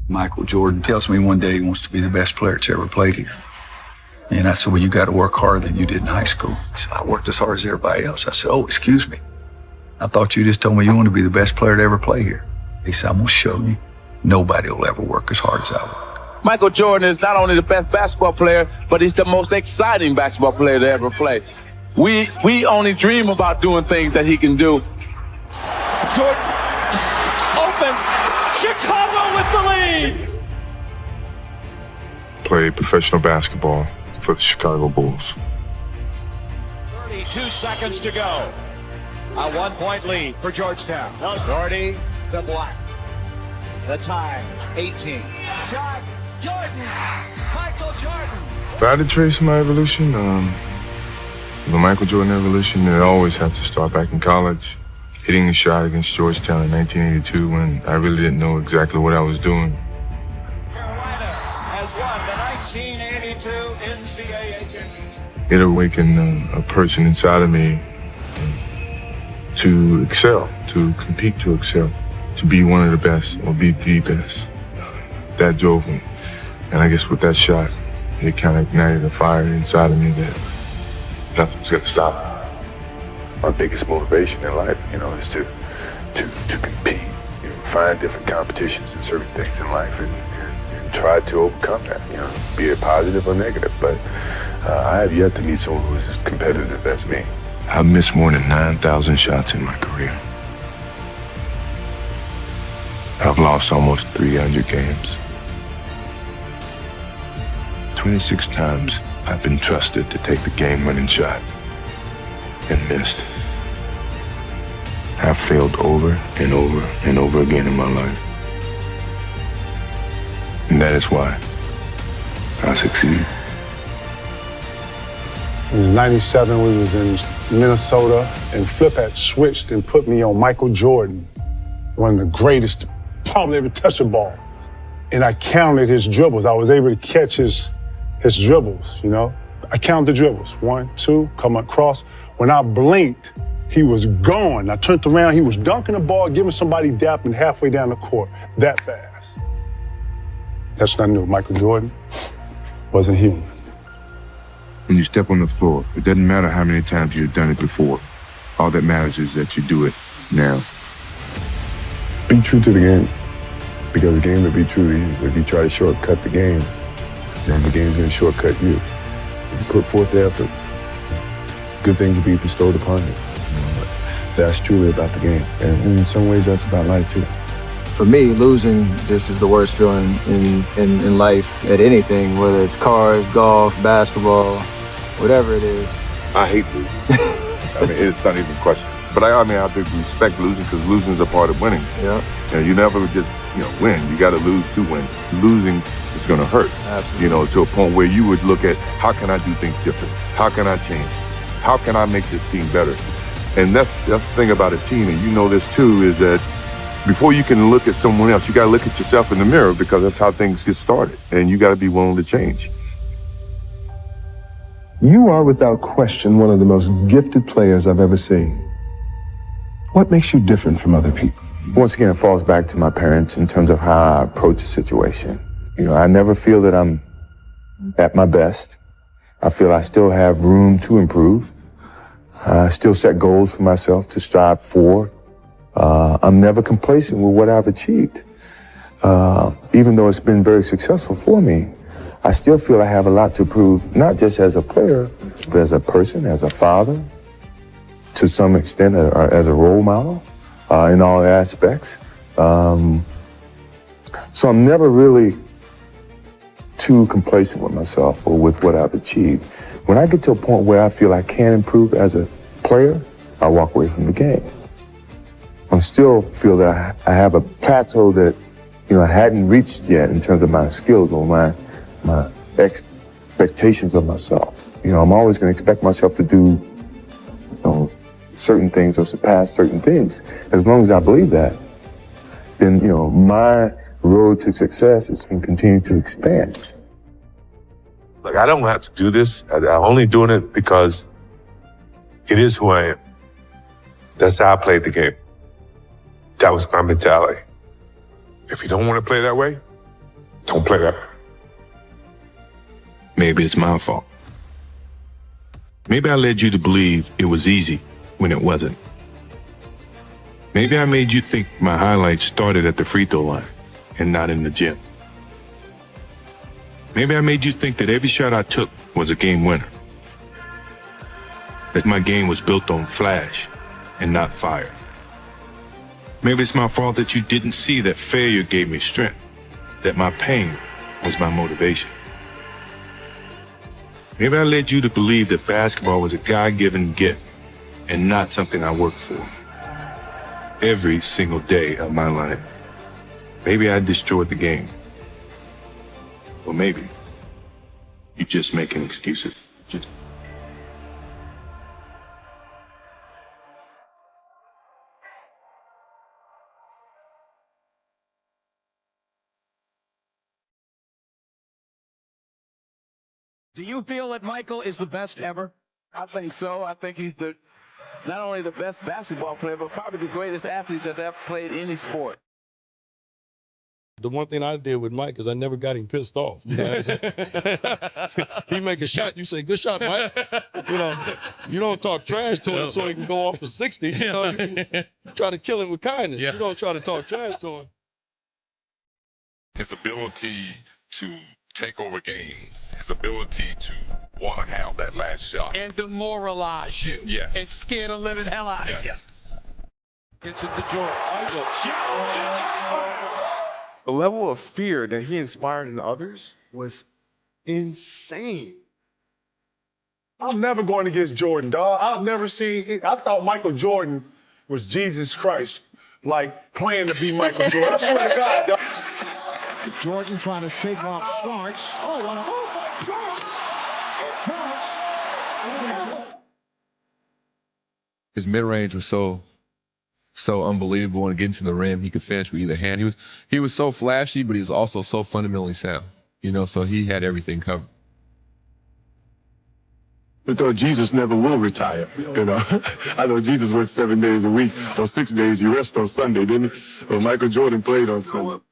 Michael Jordan tells me one day he wants to be the best player that's ever played here. And I said, well, you got to work harder than you did in high school. He said, I worked as hard as everybody else. I said, oh, excuse me. I thought you just told me you want to be the best player to ever play here. He said, I'm going to show you. Nobody will ever work as hard as I work. Michael Jordan is not only the best basketball player, but he's the most exciting basketball player to ever play. We only dream about doing things that he can do. Jordan, open, Chicago with the lead. Played professional basketball for the Chicago Bulls. 32 seconds to go. A 1-point lead for Georgetown. Gordy, the black. The time, 18. Shot, Jordan, Michael Jordan. If I had to trace my evolution, the Michael Jordan evolution, it always had to start back in college. Hitting the shot against Georgetown in 1982 when I really didn't know exactly what I was doing. Carolina has won the 1982 NCAA championship. It awakened a person inside of me to excel, to compete, to excel, to be one of the best or be the best. That drove me. And I guess with that shot, it kind of ignited a fire inside of me that nothing was gonna stop. My biggest motivation in life, is to compete, find different competitions and certain things in life and try to overcome that, be it positive or negative. But I have yet to meet someone who is as competitive as me. I've missed more than 9,000 shots in my career. I've lost almost 300 games. 26 times I've been trusted to take the game-winning shot and missed. I've failed over and over and over again in my life. And that is why I succeed. It was 97, we was in Minnesota, and Flip had switched and put me on Michael Jordan, one of the greatest probably ever touched the ball. And I counted his dribbles. I was able to catch his dribbles, I counted the dribbles. 1, 2, come across. When I blinked, he was gone. I turned around, he was dunking the ball, giving somebody dapping halfway down the court, that fast. That's what I knew. Michael Jordan wasn't human. When you step on the floor, it doesn't matter how many times you've done it before. All that matters is that you do it now. Be true to the game, because the game will be true to you. If you try to shortcut the game, then the game's gonna shortcut you. If you put forth the effort, good things will be bestowed upon you. That's truly about the game. And in some ways, that's about life too. For me, losing just is the worst feeling in life at anything, whether it's cars, golf, basketball, whatever it is. I hate losing. It's not even a question. But I have to respect losing, because losing is a part of winning. Yeah. You never just, win. You got to lose to win. Losing is going to hurt. Absolutely. To a point where you would look at, how can I do things different? How can I change? How can I make this team better? And that's the thing about a team, and you know this too, is that before you can look at someone else, you got to look at yourself in the mirror, because that's how things get started. And you got to be willing to change. You are without question one of the most gifted players I've ever seen. What makes you different from other people? Once again, it falls back to my parents in terms of how I approach a situation. I never feel that I'm at my best. I feel I still have room to improve. I still set goals for myself to strive for. I'm never complacent with what I've achieved. Even though it's been very successful for me, I still feel I have a lot to prove, not just as a player, but as a person, as a father, to some extent as a role model in all aspects. So I'm never really too complacent with myself or with what I've achieved. When I get to a point where I feel I can improve as a player, I walk away from the game. I still feel that I have a plateau that I hadn't reached yet in terms of my skills or my expectations of myself. I'm always going to expect myself to do certain things or surpass certain things. As long as I believe that, then my road to success is going to continue to expand. Like, I don't have to do this. I'm only doing it because it is who I am. That's how I played the game. That was my mentality. If you don't want to play that way, Don't play that. Maybe it's my fault. Maybe I led you to believe it was easy when it wasn't. Maybe I made you think my highlights started at the free throw line and not in the gym. Maybe I made you think that every shot I took was a game winner. That my game was built on flash and not fire. Maybe it's my fault that you didn't see that failure gave me strength, that my pain was my motivation. Maybe I led you to believe that basketball was a God-given gift and not something I worked for every single day of my life. Maybe I destroyed the game. Or maybe you're just making excuses. Do you feel that Michael is the best ever? I think so. I think he's not only the best basketball player, but probably the greatest athlete that's ever played any sport. The one thing I did with Mike is I never got him pissed off. You know? He make a shot, you say, good shot, Mike. You know, you don't talk trash to him so he can go off for 60. You know, you try to kill him with kindness. You don't try to talk trash to him. His ability to take over games, his ability to want to have that last shot. And demoralize you. Yes. And scare the living hell out of you. Gets it to Jordan. The level of fear that he inspired in others was insane. I'm never going against Jordan, dog. I've never seen, I thought Michael Jordan was Jesus Christ, like playing to be Michael Jordan. I swear to God, dog. Jordan trying to shake off Starks. Oh, what a move by Jordan. It counts. His mid-range was so unbelievable. When getting to the rim, he could finish with either hand. He was so flashy, but he was also so fundamentally sound. You know, so he had everything covered. I thought Jesus never will retire, you know. I know Jesus worked 7 days a week, or 6 days. He rested on Sunday, didn't he? Well, Michael Jordan played on Sunday.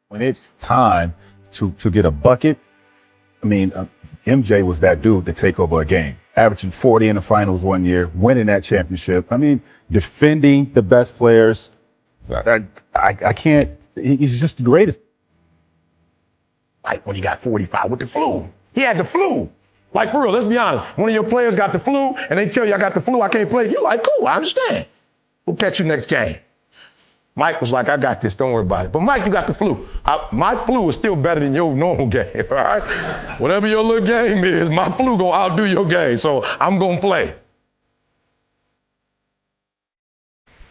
When it's time to get a bucket, I mean, MJ was that dude to take over a game, averaging 40 in the finals one year, winning that championship. I mean, defending the best players. I can't, he's just the greatest. Like when he got 45 with the flu. He had the flu. Like for real, let's be honest. One of your players got the flu and they tell you I got the flu, I can't play. You're like, cool, I understand. We'll catch you next game. Mike was like, I got this, don't worry about it. But Mike, you got the flu. My flu is still better than your normal game, all right? Whatever your little game is, my flu gonna outdo your game, so I'm gonna play.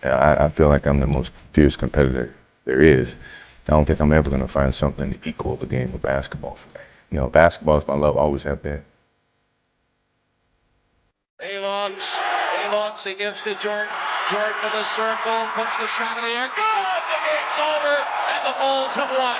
I feel like I'm the most fierce competitor there is. I don't think I'm ever gonna find something to equal the game of basketball for me. You know, basketball is my love, always have been. A-Longs against the Jordan. Jordan to the circle, puts the shot in the air. Good! The game's over, and the Bulls have won.